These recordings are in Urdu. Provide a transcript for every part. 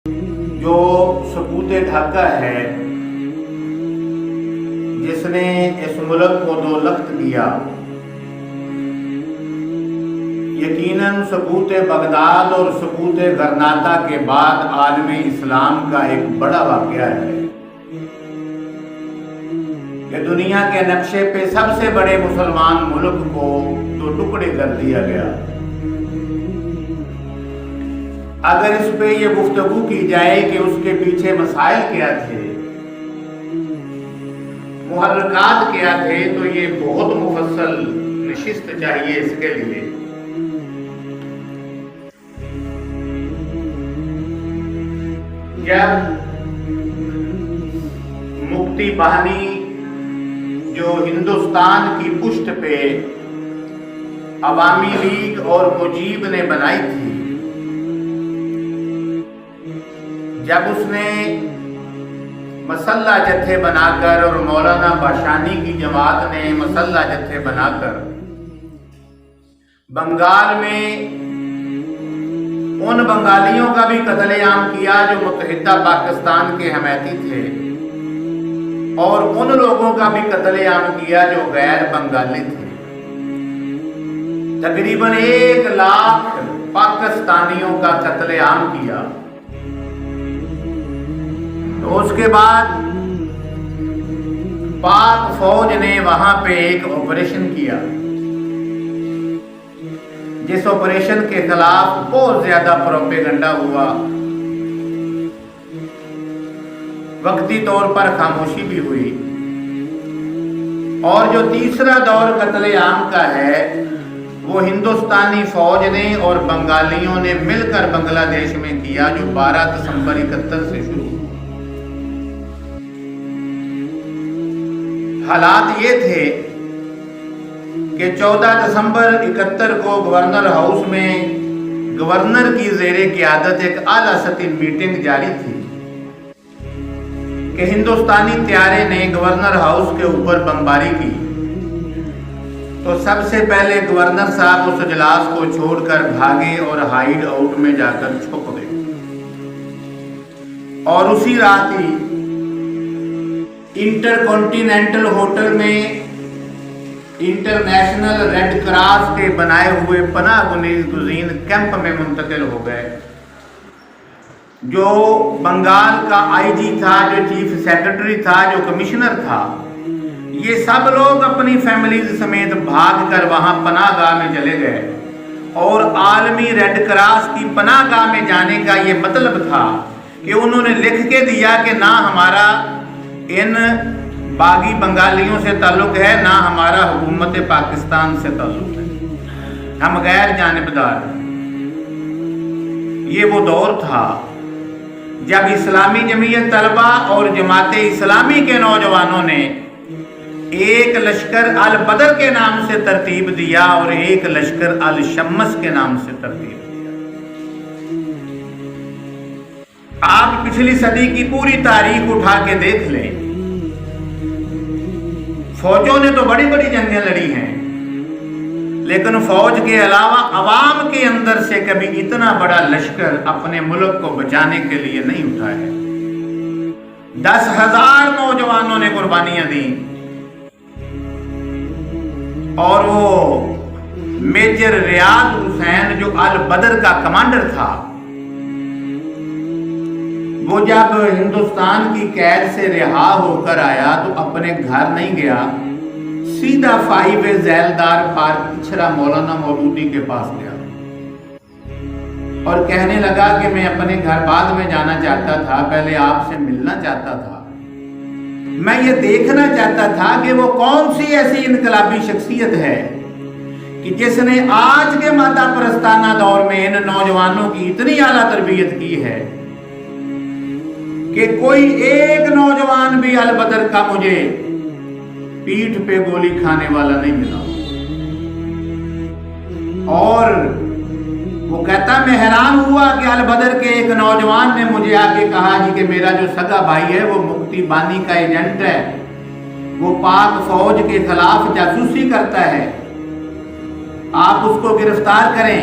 جو سکوت ڈھاکہ ہے جس نے اس ملک کو دو لخت دیا، یقیناً سکوت بغداد اور سکوت غرناطہ کے بعد عالم اسلام کا ایک بڑا واقعہ ہے کہ دنیا کے نقشے پہ سب سے بڑے مسلمان ملک کو دو ٹکڑے کر دیا گیا۔ اگر اس پہ یہ گفتگو کی جائے کہ اس کے پیچھے مسائل کیا تھے، محرکات کیا تھے، تو یہ بہت مفصل نشست چاہیے اس کے لیے۔ جب مکتی بہانی جو ہندوستان کی پشت پہ عوامی لیگ اور مجیب نے بنائی تھی، جب اس نے مسلح جتھے بنا کر اور مولانا باشانی کی جماعت نے مسلح جتھے بنا کر بنگال میں ان بنگالیوں کا بھی قتل عام کیا جو متحدہ پاکستان کے حمایتی تھے، اور ان لوگوں کا بھی قتل عام کیا جو غیر بنگالی تھے۔ تقریباً 1 لاکھ پاکستانیوں کا قتل عام کیا۔ تو اس کے بعد پاک فوج نے وہاں پہ ایک آپریشن کیا، جس آپریشن کے خلاف بہت زیادہ پروپیگنڈا ہوا، وقتی طور پر خاموشی بھی ہوئی۔ اور جو تیسرا دور قتل عام کا ہے وہ ہندوستانی فوج نے اور بنگالیوں نے مل کر بنگلہ دیش میں کیا، جو 12 دسمبر 71 سے شروع۔ حالات یہ تھے کہ 14 دسمبر 71 کو گورنر ہاؤس میں گورنر کی زیر قیادت ایک اعلیٰ سطحی میٹنگ جاری تھی کہ ہندوستانی طیارے نے گورنر ہاؤس کے اوپر بمباری کی۔ تو سب سے پہلے گورنر صاحب اس اجلاس کو چھوڑ کر بھاگے اور ہائیڈ آؤٹ میں جا کر چھپ گئے، اور اسی رات ہی انٹر کانٹیننٹل ہوٹل میں انٹرنیشنل ریڈ کراس کے بنائے ہوئے پناہ گزین کیمپ میں منتقل ہو گئے۔ جو بنگال کا آئی جی تھا، جو چیف سیکرٹری تھا، جو کمشنر تھا، یہ سب لوگ اپنی فیملیز سمیت بھاگ کر وہاں پناہ گاہ میں چلے گئے، اور عالمی ریڈ کراس کی پناہ گاہ میں جانے کا یہ مطلب تھا کہ انہوں نے لکھ کے دیا کہ نہ ہمارا ان باغی بنگالیوں سے تعلق ہے، نہ ہمارا حکومت پاکستان سے تعلق ہے، ہم غیر جانبدار ہیں۔ یہ وہ دور تھا جب اسلامی جمعیت طلبہ اور جماعت اسلامی کے نوجوانوں نے ایک لشکر البدر کے نام سے ترتیب دیا اور ایک لشکر الشمس کے نام سے ترتیب دیا۔ آپ پچھلی صدی کی پوری تاریخ اٹھا کے دیکھ لیں، فوجوں نے تو بڑی بڑی جنگیں لڑی ہیں، لیکن فوج کے علاوہ عوام کے اندر سے کبھی اتنا بڑا لشکر اپنے ملک کو بچانے کے لیے نہیں اٹھا ہے۔ 10,000 نوجوانوں نے قربانیاں دیں، اور وہ میجر ریاض حسین جو البدر کا کمانڈر تھا، وہ جب ہندوستان کی قید سے رہا ہو کر آیا تو اپنے گھر نہیں گیا، سیدھا 5 ذیلدار پارک اچھرا مولانا مودودی کے پاس گیا اور کہنے لگا کہ میں اپنے گھر بعد میں جانا چاہتا تھا، پہلے آپ سے ملنا چاہتا تھا، میں یہ دیکھنا چاہتا تھا کہ وہ کون سی ایسی انقلابی شخصیت ہے کہ جس نے آج کے مادہ پرستانہ دور میں ان نوجوانوں کی اتنی اعلیٰ تربیت کی ہے کہ کوئی ایک نوجوان بھی البدر کا مجھے پیٹھ پہ گولی کھانے والا نہیں ملا۔ اور وہ کہتا میں حیران ہوا کہ البدر کے ایک نوجوان نے مجھے آ کے کہا جی کہ میرا جو سگا بھائی ہے وہ مکتی بانی کا ایجنٹ ہے، وہ پاک فوج کے خلاف جاسوسی کرتا ہے، آپ اس کو گرفتار کریں۔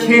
6